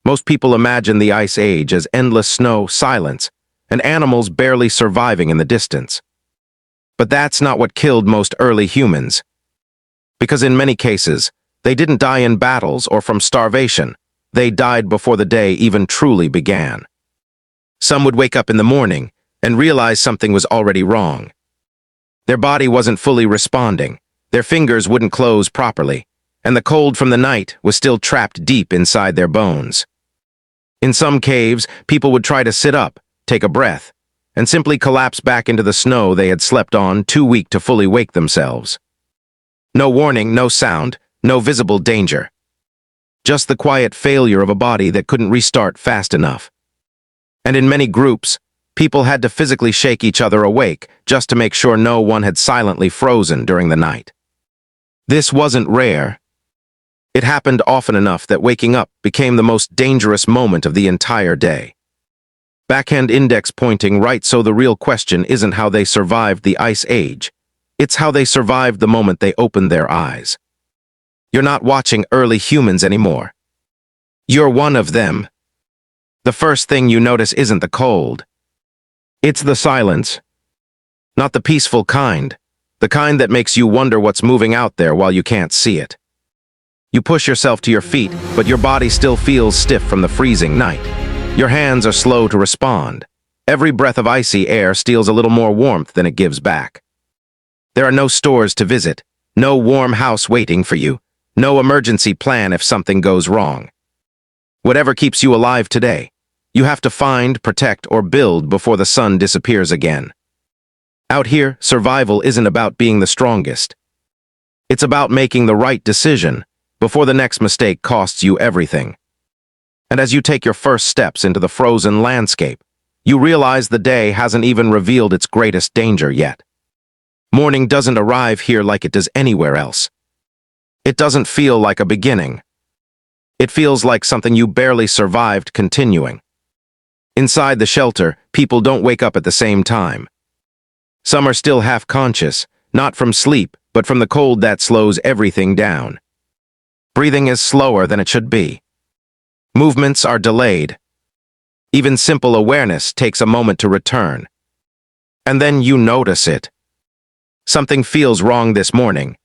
Most people imagine the Ice Age as endless snow, silence, and animals barely surviving in the distance. But that's not what killed most early humans. Because in many cases, they didn't die in battles or from starvation. They died before the day even truly began. Some would wake up in the morning and realize something was already wrong. Their body wasn't fully responding, their fingers wouldn't close properly, and the cold from the night was still trapped deep inside their bones. In some caves, people would try to sit up, take a breath, and simply collapse back into the snow they had slept on, too weak to fully wake themselves. No warning, no sound, no visible danger. Just the quiet failure of a body that couldn't restart fast enough. And in many groups, people had to physically shake each other awake just to make sure no one had silently frozen during the night. This wasn't rare. It happened often enough that waking up became the most dangerous moment of the entire day. Backhand index pointing right, so the real question isn't how they survived the Ice Age. It's how they survived the moment they opened their eyes. You're not watching early humans anymore. You're one of them. The first thing you notice isn't the cold. It's the silence. Not the peaceful kind. The kind that makes you wonder what's moving out there while you can't see it. You push yourself to your feet, but your body still feels stiff from the freezing night. Your hands are slow to respond. Every breath of icy air steals a little more warmth than it gives back. There are no stores to visit, no warm house waiting for you, no emergency plan if something goes wrong. Whatever keeps you alive today, you have to find, protect, or build before the sun disappears again. Out here, survival isn't about being the strongest. It's about making the right decision before the next mistake costs you everything. And as you take your first steps into the frozen landscape, you realize the day hasn't even revealed its greatest danger yet. Morning doesn't arrive here like it does anywhere else. It doesn't feel like a beginning. It feels like something you barely survived continuing. Inside the shelter, people don't wake up at the same time. Some are still half-conscious, not from sleep, but from the cold that slows everything down. Breathing is slower than it should be. Movements are delayed. Even simple awareness takes a moment to return. And then you notice it. Something feels wrong this morning.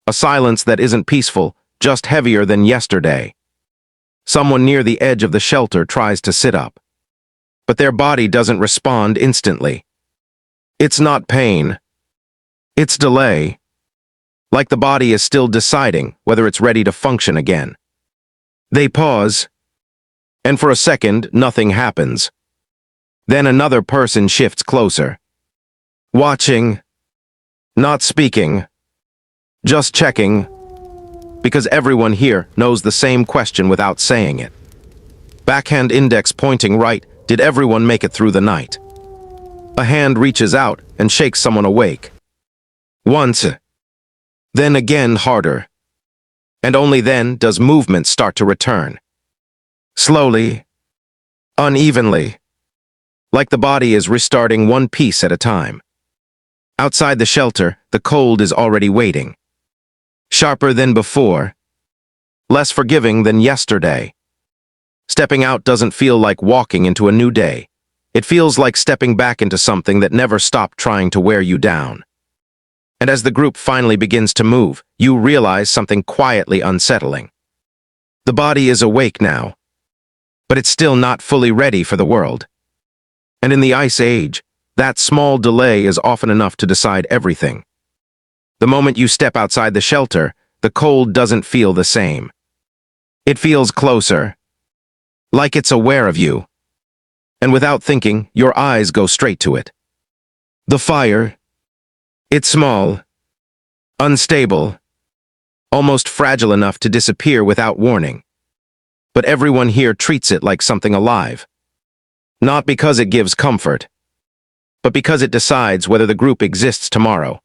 A silence that isn't peaceful, just heavier than yesterday. Someone near the edge of the shelter tries to sit up. But their body doesn't respond instantly. It's not pain. It's delay. Like the body is still deciding whether it's ready to function again. They pause, and for a second, nothing happens. Then another person shifts closer. Watching, not speaking, just checking, because everyone here knows the same question without saying it. Backhand index pointing right, did everyone make it through the night? A hand reaches out and shakes someone awake. Once, then again harder. And only then does movement start to return. Slowly, unevenly, like the body is restarting one piece at a time. Outside the shelter, the cold is already waiting. Sharper than before, less forgiving than yesterday. Stepping out doesn't feel like walking into a new day. It feels like stepping back into something that never stopped trying to wear you down. And as the group finally begins to move, you realize something quietly unsettling. The body is awake now, but it's still not fully ready for the world. And in the Ice Age, that small delay is often enough to decide everything. The moment you step outside the shelter, the cold doesn't feel the same. It feels closer, like it's aware of you. And without thinking, your eyes go straight to it. The fire. It's small, unstable, almost fragile enough to disappear without warning. But everyone here treats it like something alive. Not because it gives comfort, but because it decides whether the group exists tomorrow.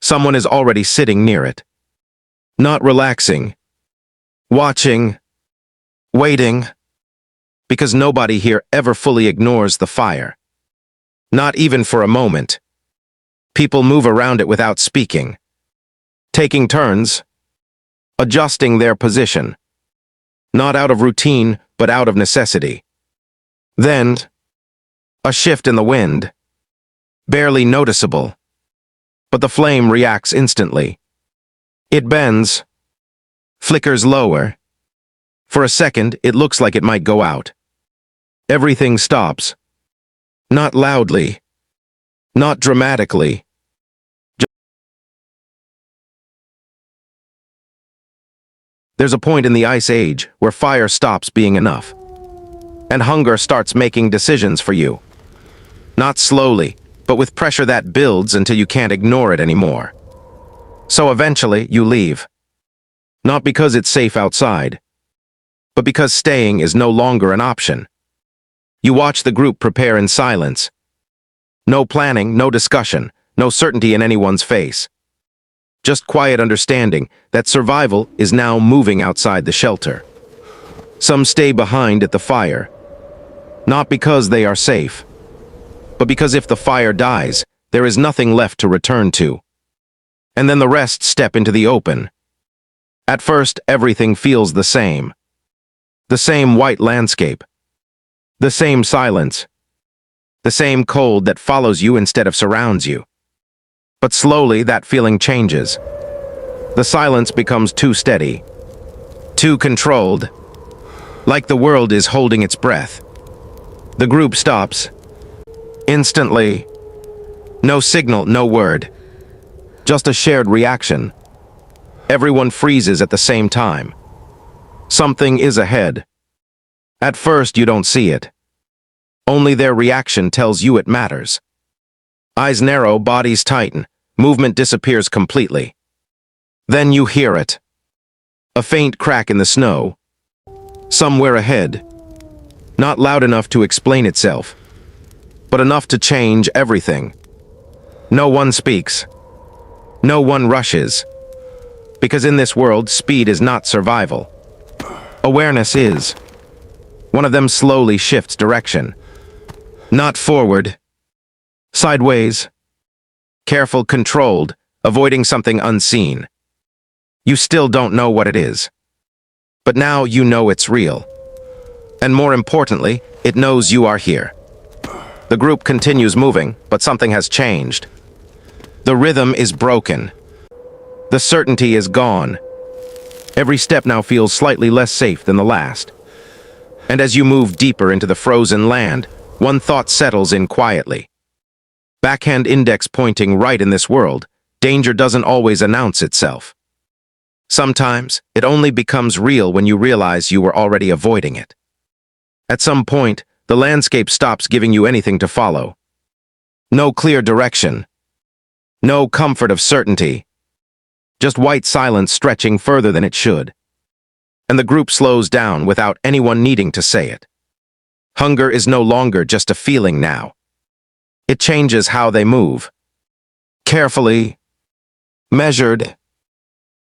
Someone is already sitting near it. Not relaxing, watching, waiting, because nobody here ever fully ignores the fire. Not even for a moment. People move around it without speaking, taking turns, adjusting their position. Not out of routine, but out of necessity. Then, a shift in the wind. Barely noticeable. But the flame reacts instantly. It bends, flickers lower. For a second, it looks like it might go out. Everything stops. Not loudly. Not dramatically. There's a point in the Ice Age where fire stops being enough. And hunger starts making decisions for you. Not slowly, but with pressure that builds until you can't ignore it anymore. So eventually, you leave. Not because it's safe outside, but because staying is no longer an option. You watch the group prepare in silence. No planning, no discussion, no certainty in anyone's face. Just quiet understanding that survival is now moving outside the shelter. Some stay behind at the fire, not because they are safe, but because if the fire dies, there is nothing left to return to. And then the rest step into the open. At first, everything feels the same. The same white landscape. The same silence. The same cold that follows you instead of surrounds you. But slowly, that feeling changes. The silence becomes too steady. Too controlled. Like the world is holding its breath. The group stops. Instantly. No signal, no word. Just a shared reaction. Everyone freezes at the same time. Something is ahead. At first, you don't see it. Only their reaction tells you it matters. Eyes narrow, bodies tighten. Movement disappears completely. Then you hear it. A faint crack in the snow. Somewhere ahead. Not loud enough to explain itself, but enough to change everything. No one speaks. No one rushes. Because in this world, speed is not survival. Awareness is. One of them slowly shifts direction. Not forward. Sideways. Careful, controlled, avoiding something unseen. You still don't know what it is. But now you know it's real. And more importantly, it knows you are here. The group continues moving, but something has changed. The rhythm is broken. The certainty is gone. Every step now feels slightly less safe than the last. And as you move deeper into the frozen land, one thought settles in quietly. Backhand index pointing right in this world, danger doesn't always announce itself. Sometimes, it only becomes real when you realize you were already avoiding it. At some point, the landscape stops giving you anything to follow. No clear direction. No comfort of certainty. Just white silence stretching further than it should. And the group slows down without anyone needing to say it. Hunger is no longer just a feeling now. It changes how they move. Carefully, measured,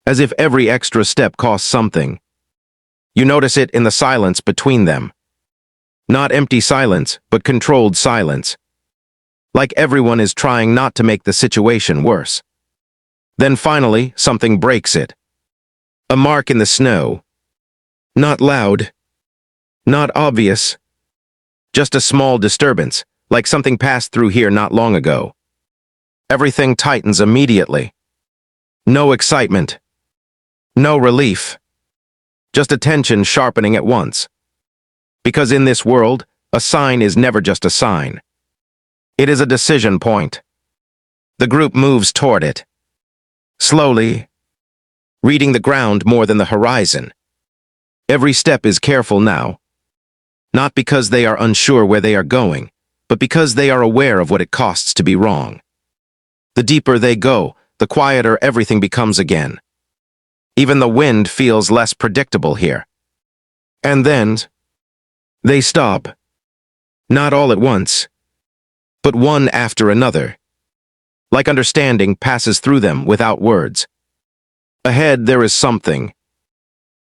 as if every extra step costs something. You notice it in the silence between them. Not empty silence, but controlled silence. Like everyone is trying not to make the situation worse. Then finally, something breaks it. A mark in the snow. Not loud. Not obvious. Just a small disturbance, like something passed through here not long ago. Everything tightens immediately. No excitement. No relief. Just attention sharpening at once. Because in this world, a sign is never just a sign. It is a decision point. The group moves toward it. Slowly, reading the ground more than the horizon. Every step is careful now. Not because they are unsure where they are going, but because they are aware of what it costs to be wrong. The deeper they go, the quieter everything becomes again. Even the wind feels less predictable here. And then, they stop. Not all at once, but one after another. Like understanding passes through them without words. Ahead there is something.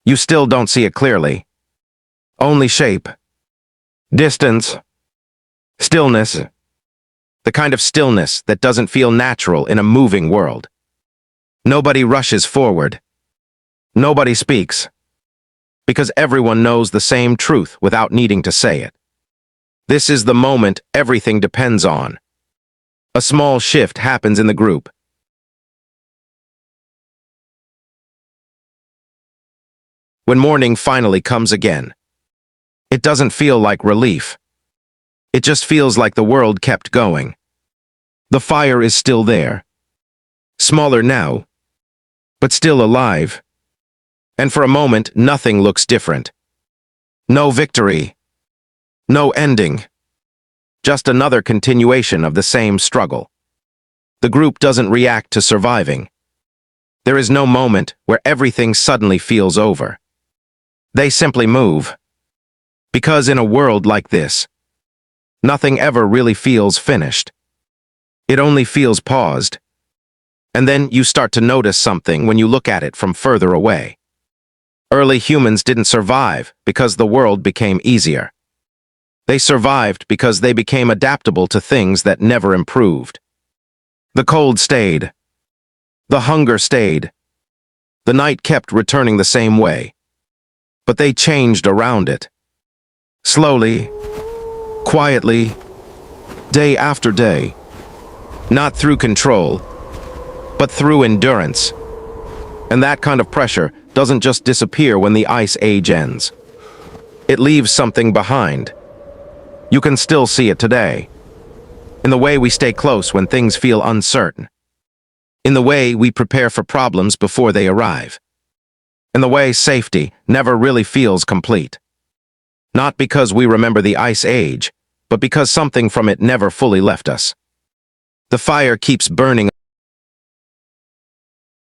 You still don't see it clearly. Only shape. Distance. Stillness. The kind of stillness that doesn't feel natural in a moving world. Nobody rushes forward. Nobody speaks. because everyone knows the same truth without needing to say it. This is the moment everything depends on. A small shift happens in the group. When morning finally comes again, it doesn't feel like relief. It just feels like the world kept going. The fire is still there. Smaller now, but still alive. And for a moment, nothing looks different. No victory. No ending. Just another continuation of the same struggle. The group doesn't react to surviving. There is no moment where everything suddenly feels over. They simply move. Because in a world like this, nothing ever really feels finished. It only feels paused. And then you start to notice something when you look at it from further away. Early humans didn't survive because the world became easier. They survived because they became adaptable to things that never improved. The cold stayed. The hunger stayed. The night kept returning the same way. But they changed around it. Slowly, quietly, day after day. Not through control, but through endurance. And that kind of pressure doesn't just disappear when the ice age ends. It leaves something behind. You can still see it today. In the way we stay close when things feel uncertain. In the way we prepare for problems before they arrive. In the way safety never really feels complete. Not because we remember the ice age, but because something from it never fully left us. The fire keeps burning